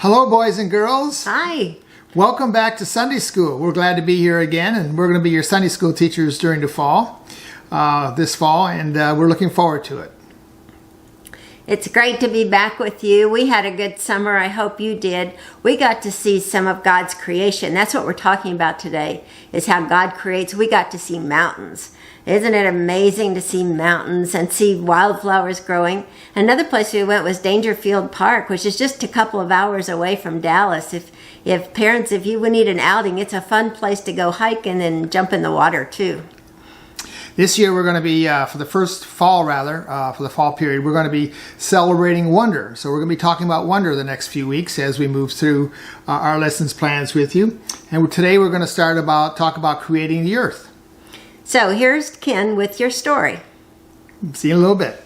Hello, boys and girls. Hi. Welcome back to Sunday School. We're glad to be here again, and we're going to be your Sunday School teachers during the fall, this fall, and we're looking forward to it. It's great to be back with you. We had a good summer. I hope you did. We got to see some of God's creation. That's what we're talking about today, is how God creates. We got to see mountains. Isn't it amazing to see mountains and see wildflowers growing? Another place we went was Dangerfield Park, which is just a couple of hours away from Dallas. If parents, if you would need an outing, it's a fun place to go hike and then jump in the water too. This year we're going to be, for the fall period, we're going to be celebrating wonder. So we're going to be talking about wonder the next few weeks as we move through our lessons plans with you. And today we're going to talk about creating the earth. So here's Ken with your story. See you in a little bit.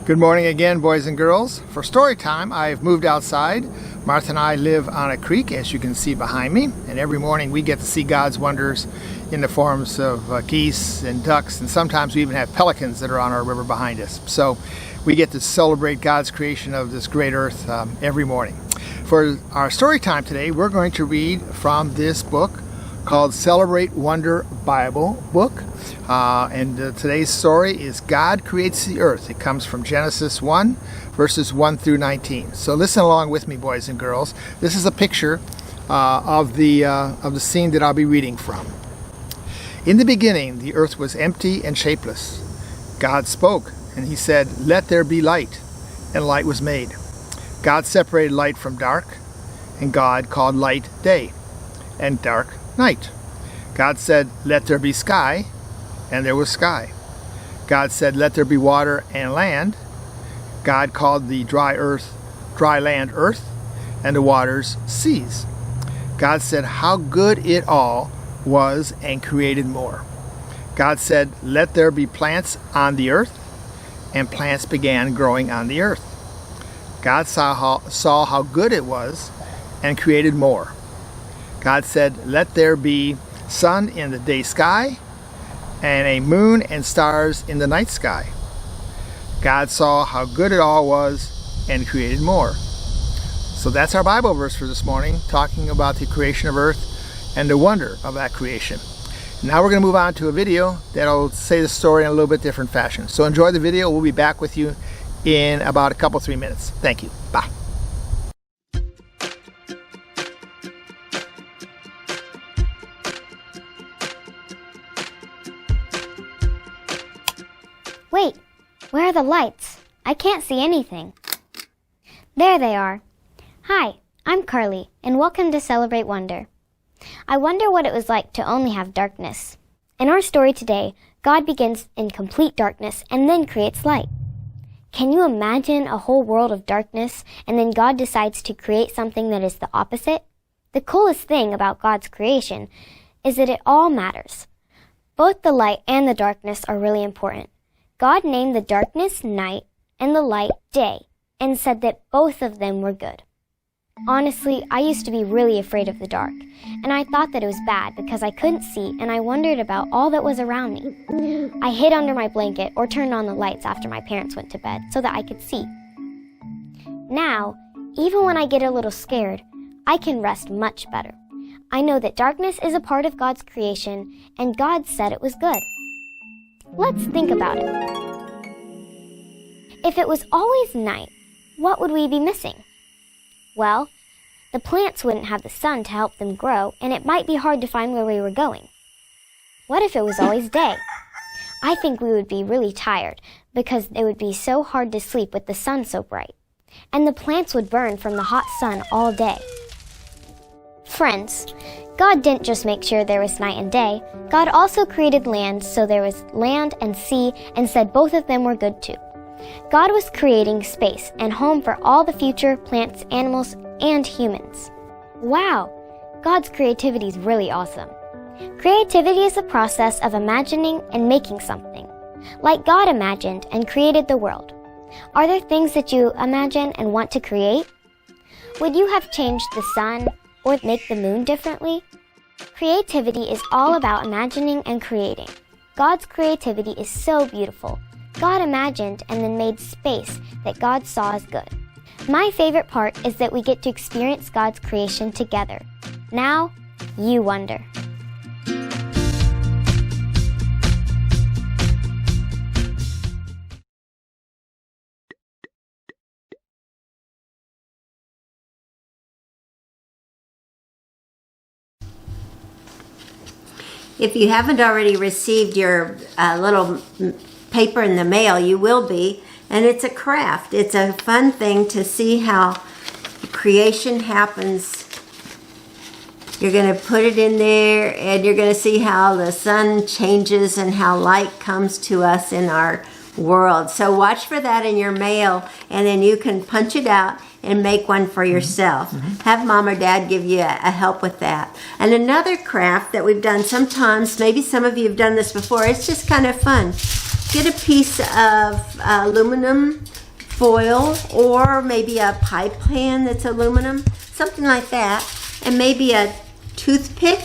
Good morning again, boys and girls. For story time, I've moved outside. Martha and I live on a creek, as you can see behind me, and every morning we get to see God's wonders in the forms of geese and ducks, and sometimes we even have pelicans that are on our river behind us. So we get to celebrate God's creation of this great earth every morning. For our story time today, we're going to read from this book called Celebrate Wonder Bible book. Today's story is God Creates the Earth. It comes from Genesis 1, verses 1 through 19. So listen along with me, boys and girls. This is a picture of the scene that I'll be reading from. In the beginning, the earth was empty and shapeless. God spoke, and he said, "Let there be light," and light was made. God separated light from dark, and God called light day, and dark night. God said, "Let there be sky," and there was sky. God said, "Let there be water and land." God called the dry land earth, and the waters seas. God said, "How good it all was," and created more. God said, "Let there be plants on the earth," and plants began growing on the earth. God saw how good it was, and created more. God said, "Let there be sun in the day sky, and a moon and stars in the night sky." God saw how good it all was, and created more. So that's our Bible verse for this morning, talking about the creation of earth and the wonder of that creation. Now we're going to move on to a video that'll say the story in a little bit different fashion. So enjoy the video. We'll be back with you in about 3 minutes. Thank you. Bye. Wait, where are the lights? I can't see anything. There they are. Hi, I'm Carly, and welcome to Celebrate Wonder. I wonder what it was like to only have darkness. In our story today, God begins in complete darkness and then creates light. Can you imagine a whole world of darkness and then God decides to create something that is the opposite? The coolest thing about God's creation is that it all matters. Both the light and the darkness are really important. God named the darkness night and the light day and said that both of them were good. Honestly, I used to be really afraid of the dark, and I thought that it was bad because I couldn't see and I wondered about all that was around me. I hid under my blanket or turned on the lights after my parents went to bed so that I could see. Now, even when I get a little scared, I can rest much better. I know that darkness is a part of God's creation, and God said it was good. Let's think about it. If it was always night, what would we be missing? Well, the plants wouldn't have the sun to help them grow, and it might be hard to find where we were going. What if it was always day? I think we would be really tired because it would be so hard to sleep with the sun so bright, and the plants would burn from the hot sun all day. Friends, God didn't just make sure there was night and day. God also created land, so there was land and sea, and said both of them were good too. God was creating space and home for all the future plants, animals, and humans. Wow! God's creativity is really awesome. Creativity is the process of imagining and making something, like God imagined and created the world. Are there things that you imagine and want to create? Would you have changed the sun or make the moon differently? Creativity is all about imagining and creating. God's creativity is so beautiful. God imagined and then made space that God saw as good. My favorite part is that we get to experience God's creation together. Now, you wonder. If you haven't already received your little paper in the mail, you will be. And it's a craft. It's a fun thing to see how creation happens. You're going to put it in there and you're going to see how the sun changes and how light comes to us in our world. So watch for that in your mail, and then you can punch it out and make one for yourself. Have mom or dad give you a help with that. And another craft that we've done sometimes, maybe some of you have done this before, it's just kind of fun. Get a piece of aluminum foil, or maybe a pie pan that's aluminum, something like that, and maybe a toothpick,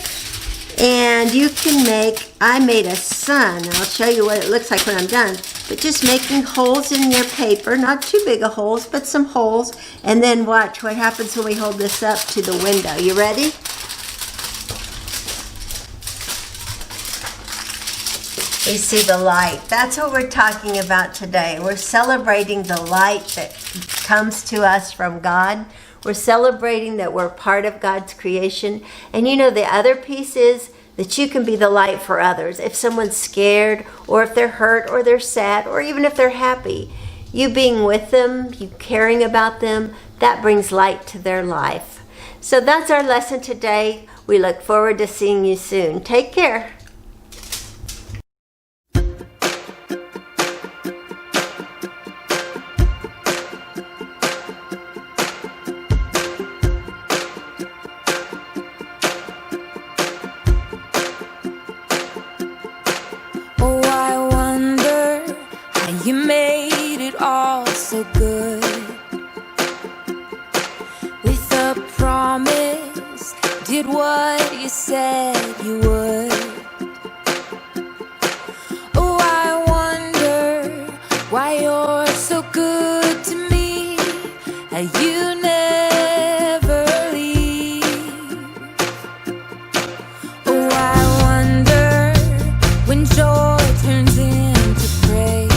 and you can make, I made a sun. I'll show you what it looks like when I'm done, but just making holes in your paper, not too big of holes, but some holes, and then watch what happens when we hold this up to the window. You ready? You see the light. That's what we're talking about today. We're celebrating the light that comes to us from God. We're celebrating that we're part of God's creation. And you know, the other piece is that you can be the light for others. If someone's scared, or if they're hurt, or they're sad, or even if they're happy, you being with them, you caring about them, that brings light to their life. So that's our lesson today. We look forward to seeing you soon. Take care. You made it all so good, with a promise, did what you said you would. Oh, I wonder why you're so good to me, how you never leave. Oh, I wonder when joy turns into praise,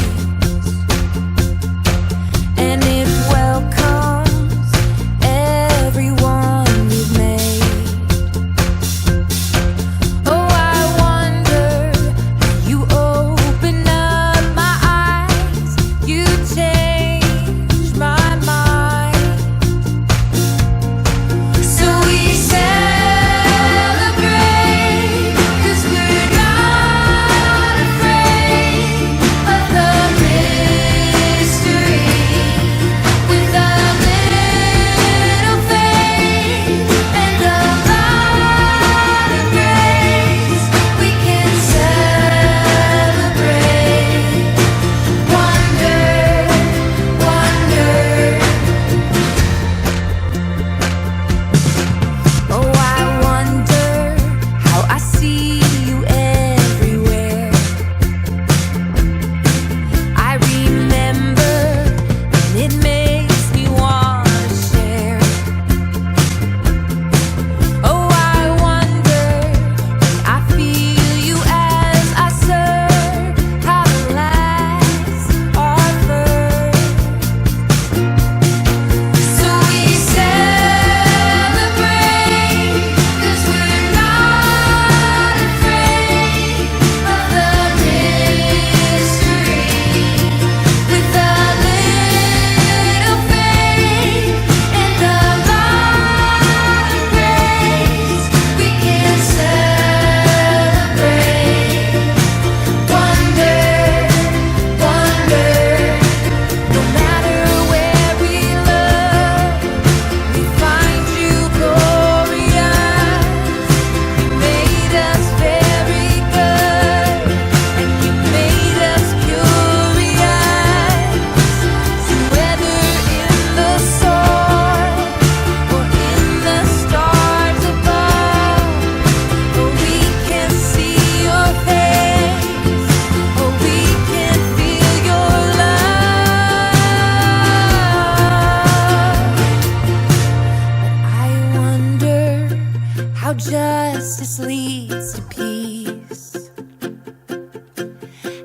leads to peace.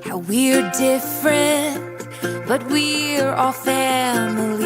How we're different, but we're all family.